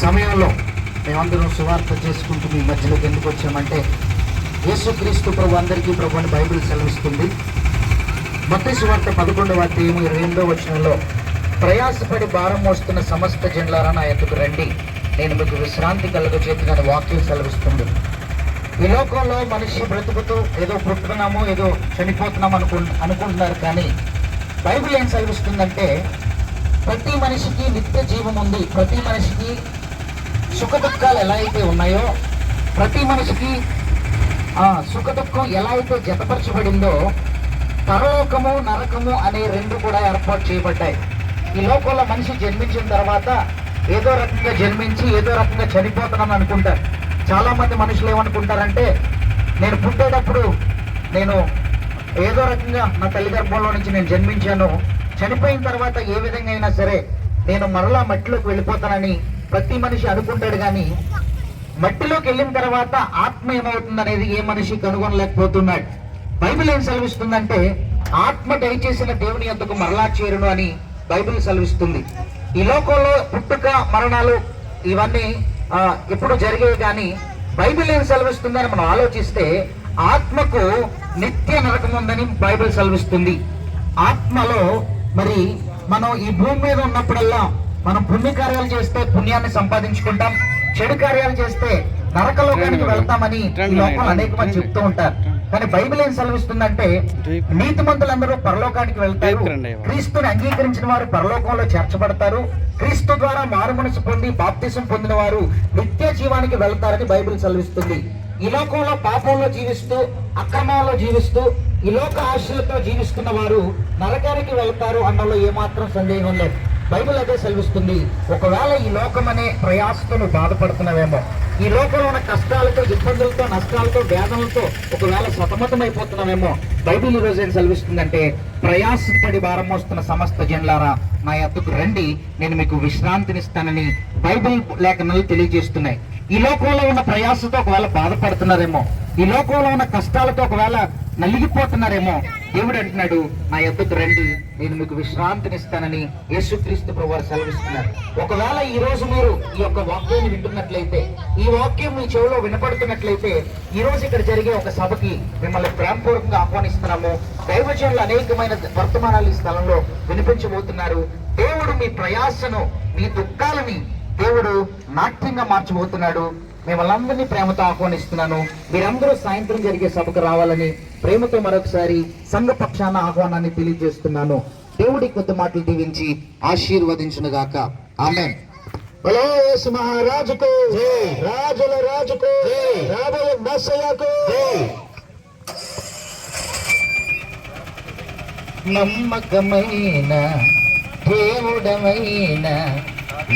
సమయంలో మేమందరం సువార్త చేసుకుంటూ మీ మధ్యలోకి ఎందుకు వచ్చామంటే, యేసుక్రీస్తు ప్రభు అందరికీ ప్రభు అని బైబిల్ సెలవిస్తుంది. మత్తయి సువార్త 11వ అధ్యాయం 22వ వచనంలో, ప్రయాసపడి భారం మోస్తున్న సమస్త జనులారా నా యొద్దకు రండి, నేను మీకు విశ్రాంతి కలుగజేతునని వాక్యం సెలవిస్తుంది. ఈ లోకంలో మనిషి బ్రతుకుతూ ఏదో పుట్టుకున్నాము, ఏదో చనిపోతున్నాము అనుకుంటున్నారు. కానీ బైబిల్ ఏం సెలవిస్తుందంటే, ప్రతి మనిషికి నిత్య జీవం ఉంది. ప్రతి మనిషికి సుఖ దుఃఖాలు ఎలా అయితే ఉన్నాయో, ప్రతి మనిషికి సుఖ దుఃఖం ఎలా అయితే జతపరచబడిందో, పరలోకము నరకము అనే రెండు కూడా ఏర్పాటు చేయబడ్డాయి. ఈ లోకంలో మనిషి జన్మించిన తర్వాత ఏదో రకంగా జన్మించి ఏదో రకంగా చనిపోతున్నాను అనుకుంటారు. చాలామంది మనుషులు ఏమనుకుంటారంటే, నేను పుట్టేటప్పుడు నేను ఏదో రకంగా నా తల్లి గర్భంలో నుంచి నేను జన్మించాను, చనిపోయిన తర్వాత ఏ విధంగా అయినా సరే నేను మరలా మట్టిలోకి వెళ్ళిపోతానని ప్రతి మనిషి అనుకుంటాడు. కానీ మట్టిలోకి వెళ్ళిన తర్వాత ఆత్మ ఏమవుతుంది అనేది ఏ మనిషి కనుగొనలేకపోతున్నాడు. బైబిల్ ఏం సెలవిస్తుందంటే, ఆత్మ దయచేసిన దేవుని యొద్దకు మరలా చేరును అని బైబిల్ సెలవిస్తుంది. ఈ లోకంలో పుట్టుక మరణాలు ఇవన్నీ ఎప్పుడు జరిగేవి. కానీ బైబిల్ ఏం సెలవిస్తుందని మనం ఆలోచిస్తే, ఆత్మకు నిత్య నరకం ఉందని బైబిల్ సెలవిస్తుంది. ఆత్మలో మరి మనం ఈ భూమి మీద ఉన్నప్పుడల్లా మనం పుణ్యకార్యాలు చేస్తే పుణ్యాన్ని సంపాదించుకుంటాం, చెడు కార్యాలు చేస్తే నరకలోకానికి వెళ్తామని ఈ లోకంలో అనేక మంది చెప్తూ ఉంటారు. కానీ బైబిల్ ఏం సెలవిస్తుందంటే, నీతిమంతులందరూ పరలోకానికి వెళ్తారు, క్రీస్తుని అంగీకరించిన వారు పరలోకంలో చేర్చబడతారు, క్రీస్తు ద్వారా మారు మనసు పొంది బాప్తిసం పొందిన వారు నిత్య జీవానికి వెళ్తారని బైబిల్ సెలవిస్తుంది. ఈ లోకంలో పాపంలో జీవిస్తూ అక్రమంలో జీవిస్తూ ఈ లోక ఆశలతో జీవిస్తున్న వారు నరకానికి వెళ్తారు అన్నలో ఏమాత్రం సందేహం లేదు. బైబిల్ అదే సెలవిస్తుంది. ఒకవేళ ఈ లోకం అనే ప్రయాసతో నువ్వు బాధపడుతున్నావేమో, ఈ లోకంలో ఉన్న కష్టాలతో, ఇబ్బందులతో, నష్టాలతో, వేదనలతో ఒకవేళ సతమతమైపోతున్నావేమో, బైబిల్ ఈరోజు ఏం సెలవిస్తుందంటే, ప్రయాసపడి భారం మోస్తున్న సమస్త జనులారా నా యొద్దకు రండి, నేను మీకు విశ్రాంతినిస్తానని బైబిల్ లేఖనాలు తెలియజేస్తున్నాయి. ఈ లోకంలో ఉన్న ప్రయాసతో ఒకవేళ బాధపడుతున్నారేమో, ఈ లోకంలో ఉన్న కష్టాలతో ఒకవేళ నలిగిపోతున్నారేమో, దేవుడు అంటున్నాడు, నా యొద్దకు రండి, నేను మీకు విశ్రాంతినిస్తానని యేసుక్రీస్తు ప్రభువారు సెలవిస్తున్నారు. ఒకవేళ ఈ రోజు మీరు ఈ యొక్క వాక్యాన్ని వింటున్నట్లయితే, ఈ వాక్యం మీ చెవిలో వినపడుతున్నట్లయితే, ఈ రోజు ఇక్కడ జరిగే ఒక సభకి మిమ్మల్ని ప్రేమపూర్వకంగా ఆహ్వానిస్తున్నాము. దైవజనులు అనేకమైన వర్తమానాలు ఈ స్థలంలో వినిపించబోతున్నారు. దేవుడు మీ ప్రయాసను, మీ దుఃఖాలని దేవుడు నాట్యంగా మార్చబోతున్నాడు. మిమ్మల్ని అందరినీ ప్రేమతో ఆహ్వానిస్తున్నాను. మీరందరూ సాయంత్రం జరిగే సభకు రావాలని ప్రేమతో మరొకసారి సంఘ పక్షాన ఆహ్వానాన్ని తెలియజేస్తున్నాను. దేవుడి కొద్ది మాటలు దీవించి ఆశీర్వదించునుగాక. ఆమేన్. బలో యేసు మహారాజుకు జై, రాజుల రాజుకు జై, రాబోయే మెస్సయ్యకు జై. నమ్మకమైన దేవుడమైన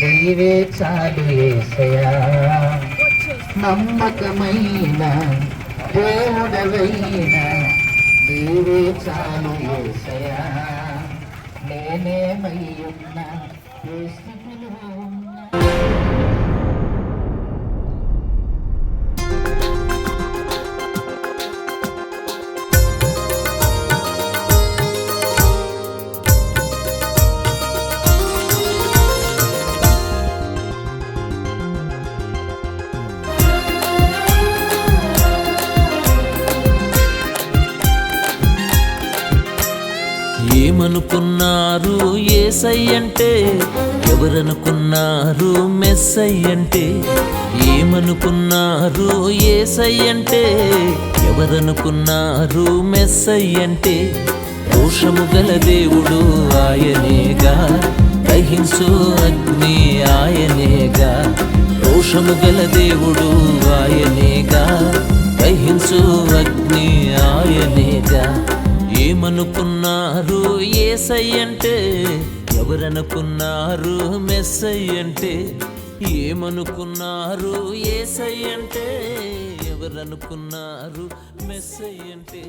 నీవే చాలు యేసయ్యా, నమ్మకమైన దేవుడవైన నీవే చాలు యేసయ్యా, నేనేమై ఉన్నా ఏ స్థితిలో ఉన్నా. ఏమనుకున్నారు యేసయ్యంటే, ఎవరనుకున్నారు మెస్సయ్యంటే? ఏమనుకున్నారు యేసయ్యంటే, ఎవరనుకున్నారు మెస్సయ్యంటే? రోషము గల దేవుడు ఆయనేగా, దహించు అగ్ని ఆయనేగా. రోషము గల దేవుడు ఆయనేగా, దహించు అగ్ని ఆయనేగా. ఏమనుకున్నారు యేసయ్యంటే, ఎవరనుకున్నారు మెస్సయ్యంటే? ఏమనుకున్నారు యేసయ్యంటే, ఎవరనుకున్నారు మెస్సయ్యంటే?